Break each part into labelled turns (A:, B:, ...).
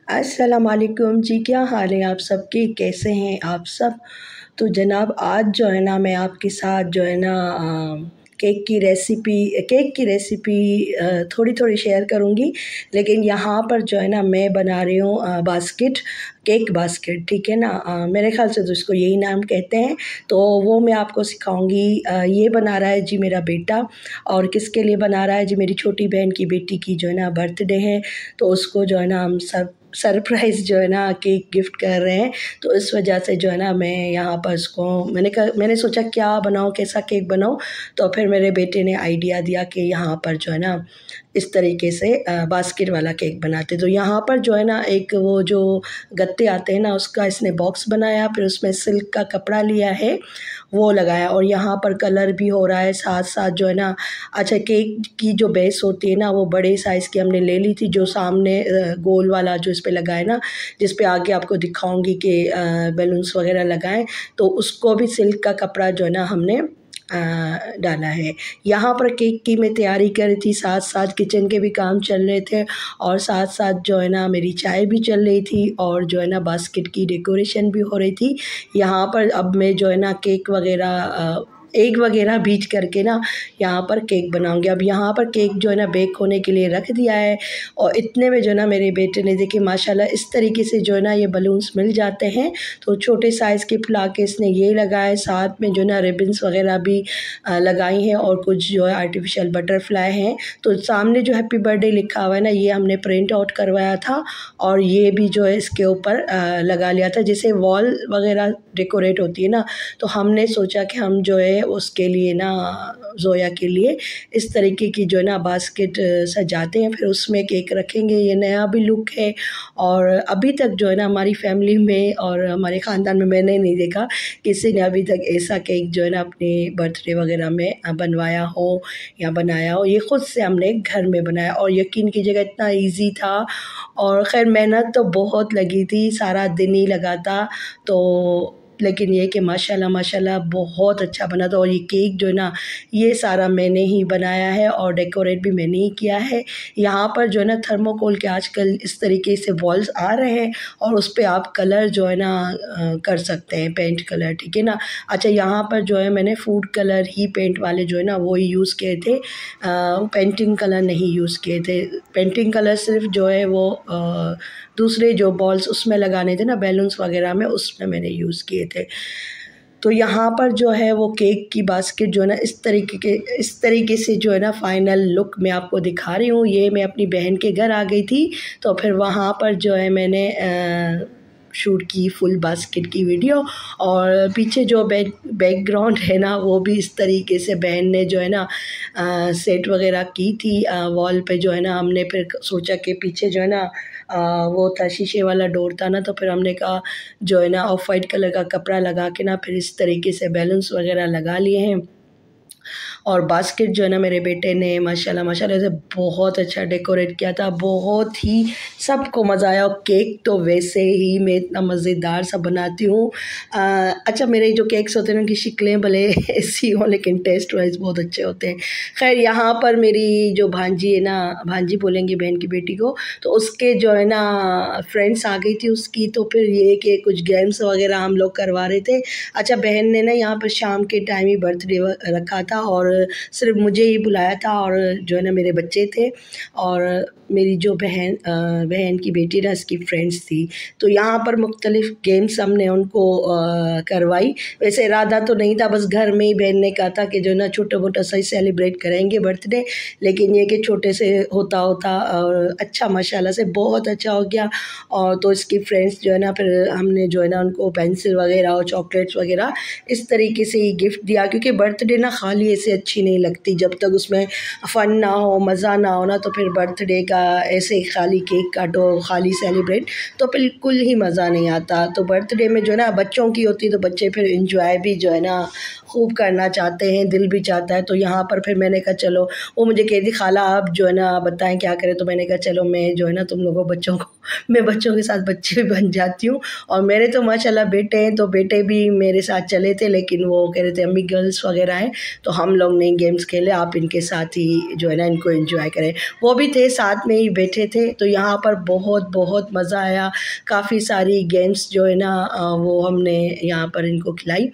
A: अस्सलाम वालेकुम जी, क्या हाल है आप सबके? कैसे हैं आप सब? तो जनाब आज जो है ना मैं आपके साथ जो है ना केक की रेसिपी थोड़ी-थोड़ी शेयर करूँगी। लेकिन यहाँ पर जो है ना मैं बना रही हूँ केक बास्केट, ठीक है ना? मेरे ख़्याल से तो इसको यही नाम कहते हैं। तो वो मैं आपको सिखाऊँगी। ये बना रहा है जी मेरा बेटा। और किसके लिए बना रहा है जी? मेरी छोटी बहन की बेटी की जो है ना बर्थडे है, तो उसको जो है ना हम सब सरप्राइज़ जो है ना केक गिफ्ट कर रहे हैं। तो इस वजह से जो है ना मैं यहाँ पर उसको मैंने सोचा क्या बनाऊँ, कैसा केक बनाऊँ? तो फिर मेरे बेटे ने आइडिया दिया कि यहाँ पर जो है ना इस तरीके से बास्केट वाला केक बनाते। तो यहाँ पर जो है ना एक वो जो गत्ते आते हैं ना उसका इसने बॉक्स बनाया, फिर उसमें सिल्क का कपड़ा लिया है, वो लगाया और यहाँ पर कलर भी हो रहा है साथ-साथ जो है ना। अच्छा, केक की जो बेस होती है ना वो बड़े साइज़ की हमने ले ली थी, जो सामने गोल वाला जो इस पे लगा है ना, जिस पे आगे आपको दिखाऊँगी कि बैलून्स वग़ैरह लगाएँ, तो उसको भी सिल्क का कपड़ा जो है ना हमने डाला है। यहाँ पर केक की मैं तैयारी कर रही थी, साथ-साथ किचन के भी काम चल रहे थे और साथ-साथ जो है ना मेरी चाय भी चल रही थी और जो है ना बास्केट की डेकोरेशन भी हो रही थी। यहाँ पर अब मैं जो है ना केक वग़ैरह एग वग़ैरह बीट करके ना यहाँ पर केक बनाऊँगी। अब यहाँ पर केक जो है ना बेक होने के लिए रख दिया है और इतने में जो है ना मेरे बेटे ने देखिए माशाल्लाह इस तरीके से जो है ना ये बलून्स मिल जाते हैं, तो छोटे साइज़ के फुला के इसने ये लगाए, साथ में जो है ना रिबन्स वग़ैरह भी लगाई हैं और कुछ जो है आर्टिफ़िशियल बटरफ्लाई हैं। तो सामने जो हैप्पी बर्थडे लिखा हुआ है ना ये हमने प्रिंट आउट करवाया था और ये भी जो है इसके ऊपर लगा लिया था। जैसे वॉल वग़ैरह डेकोरेट होती है ना, तो हमने सोचा कि हम जो है उसके लिए ना ज़ोया के लिए इस तरीके की जो है ना बास्केट सजाते हैं, फिर उसमें केक रखेंगे। ये नया भी लुक है और अभी तक जो है ना हमारी फैमिली में और हमारे ख़ानदान में मैंने नहीं देखा किसी ने अभी तक ऐसा केक जो है ना अपने बर्थडे वग़ैरह में बनवाया हो या बनाया हो। ये ख़ुद से हमने घर में बनाया और यकीन कीजिएगा इतना ईज़ी था और ख़ैर मेहनत तो बहुत लगी थी, सारा दिन ही लगा था। तो लेकिन ये कि माशाल्लाह माशाल्लाह बहुत अच्छा बना था और ये केक जो है ना ये सारा मैंने ही बनाया है और डेकोरेट भी मैंने ही किया है। यहाँ पर जो है ना थर्मोकोल के आजकल इस तरीके से बॉल्स आ रहे हैं और उस पे आप कलर जो है ना कर सकते हैं, पेंट कलर, ठीक है ना। अच्छा, यहाँ पर जो है मैंने फूड कलर ही पेंट वाले जो है ना वो ही यूज़ किए थे, पेंटिंग कलर नहीं यूज़ किए थे। पेंटिंग कलर सिर्फ जो है वो दूसरे जो बॉल्स उसमें लगाने थे ना बैलून्स वग़ैरह में, उसमें मैंने यूज़ किए थे। तो यहाँ पर जो है वो केक की बास्केट जो है ना इस तरीके से जो है ना फ़ाइनल लुक मैं आपको दिखा रही हूँ। ये मैं अपनी बहन के घर आ गई थी, तो फिर वहाँ पर जो है मैंने शूट की फुल बास्केट की वीडियो और पीछे जो बैकग्राउंड है ना वो भी इस तरीके से बहन ने जो है ना सेट वग़ैरह की थी वॉल पे जो है ना। हमने फिर सोचा कि पीछे जो है ना वो था शीशे वाला डोर था ना, तो फिर हमने कहा जो है ना ऑफ वाइट कलर का कपड़ा लगा के ना फिर इस तरीके से बैलून्स वग़ैरह लगा लिए हैं। और बास्केट जो है ना मेरे बेटे ने माशाल्लाह माशाल्लाह से बहुत अच्छा डेकोरेट किया था, बहुत ही सबको मज़ा आया और केक तो वैसे ही मैं इतना मज़ेदार सा बनाती हूँ। अच्छा, मेरे जो केक्स होते हैं उनकी शक्लें भले ऐसी हों लेकिन टेस्ट वाइज़ बहुत अच्छे होते हैं। ख़ैर यहाँ पर मेरी जो भांजी है ना, भांजी बोलेंगे बहन की बेटी को, तो उसके जो है ना फ्रेंड्स आ गई थी उसकी, तो फिर ये कि कुछ गेम्स वग़ैरह हम लोग करवा रहे थे। अच्छा, बहन ने ना यहाँ पर शाम के टाइम ही बर्थडे रखा था और सिर्फ मुझे ही बुलाया था और जो है ना मेरे बच्चे थे और मेरी जो बहन की बेटी ना इसकी फ्रेंड्स थी। तो यहाँ पर मुख्तलिफ़ गेम्स हमने उनको करवाई। वैसे इरादा तो नहीं था, बस घर में ही बहन ने कहा था कि जो है ना छोटा-मोटा सा ही सेलिब्रेट करेंगे बर्थडे, लेकिन ये कि छोटे से होता और अच्छा माशाल्लाह से बहुत अच्छा हो गया। और तो इसकी फ्रेंड्स जो है ना फिर हमने जो है ना उनको पेंसिल वग़ैरह और चॉकलेट्स वग़ैरह इस तरीके से ही गिफ्ट दिया, क्योंकि बर्थडे ना खाली ऐसे अच्छी नहीं लगती, जब तक उसमें फ़न ना हो, मज़ा ना हो ना, तो फिर बर्थडे का ऐसे ही खाली केक काटो, खाली सेलिब्रेट, तो बिल्कुल ही मज़ा नहीं आता। तो बर्थडे में जो है ना बच्चों की होती है तो बच्चे फिर एंजॉय भी जो है ना खूब करना चाहते हैं, दिल भी चाहता है। तो यहाँ पर फिर मैंने कहा चलो, वो मुझे कह रही थी खाला आप जो है ना बताएं क्या करें, तो मैंने कहा चलो मैं जो है ना तुम लोगों बच्चों को मैं बच्चों के साथ बच्चे भी बन जाती हूँ। और मेरे तो माशाल्लाह बेटे हैं, तो बेटे भी मेरे साथ चले थे, लेकिन वो कह रहे थे अम्मी गर्ल्स वगैरह हैं तो हम लोग नहीं गेम्स खेले, आप इनके साथ ही जो है ना इनको एंजॉय करें। वो भी थे साथ में ही बैठे थे, तो यहाँ पर बहुत बहुत मज़ा आया। काफ़ी सारी गेम्स जो है ना वो हमने यहाँ पर इनको खिलाई।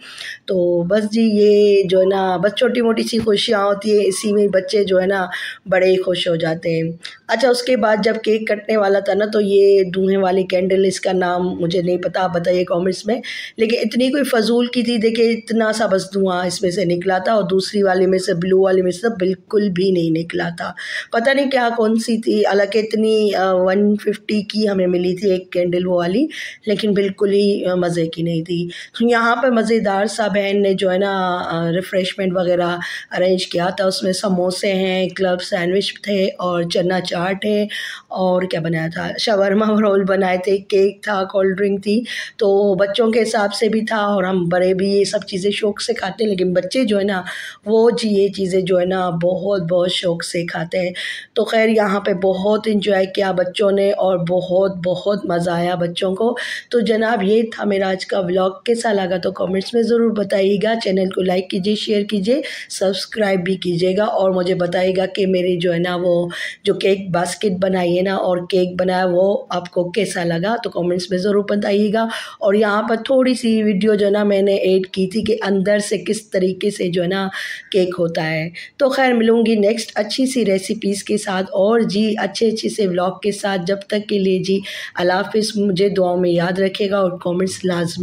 A: तो बस जी ये जो है ना बस छोटी मोटी सी खुशियाँ होती है, इसी में बच्चे जो है ना बड़े खुश हो जाते हैं। अच्छा, उसके बाद जब केक कटने वाला था ना, तो ये धुएँ वाली कैंडल, इसका नाम मुझे नहीं पता, आप बताइए कमेंट्स में। लेकिन इतनी कोई फ़ज़ूल की थी, देखिए इतना सा बस धुआँ इसमें से निकला था और दूसरी वाली में से, ब्लू वाली में से बिल्कुल भी नहीं निकला था। पता नहीं क्या कौन-सी थी, हालाँकि इतनी 150 की हमें मिली थी एक कैंडल वो वाली, लेकिन बिल्कुल ही मज़े की नहीं थी। तो यहाँ पे मज़ेदार सा बहन ने जो है ना रिफ़्रेशमेंट वग़ैरह अरेंज किया था। उसमें समोसे हैं, क्लब सैंडविच थे और चना चाट है और क्या बनाया था, शवरमा रोल बनाए थे, केक था, कोल्ड ड्रिंक थी। तो बच्चों के हिसाब से भी था और हम बड़े भी ये सब चीज़ें शौक़ से खाते हैं, लेकिन बच्चे जो है ना वो जी ये चीज़ें जो है ना बहुत बहुत शौक़ से खाते हैं। तो ख़ैर यहाँ पे बहुत एंजॉय किया बच्चों ने और बहुत बहुत मज़ा आया बच्चों को। तो जनाब ये था मेरा आज का व्लॉग, कैसा लगा तो कमेंट्स में ज़रूर बताइएगा। चैनल को लाइक कीजिए, शेयर कीजिए, सब्सक्राइब भी कीजिएगा और मुझे बताइएगा कि मेरी जो है ना वो जो केक बास्केट बनाई है ना और केक बनाया वो आपको कैसा लगा, तो कमेंट्स में ज़रूर बताइएगा। और यहाँ पर थोड़ी सी वीडियो जो है ना मैंने ऐड की थी कि अंदर से किस तरीके से जो है ना केक होता है। तो खैर मिलूँगी नेक्स्ट अच्छी सी रेसिपीज़ के साथ और जी अच्छे से व्लॉग के साथ। जब तक के लिए जी अल्लाह हाफ़िज़। मुझे दुआओं में याद रखिएगा और कमेंट्स लाज़मी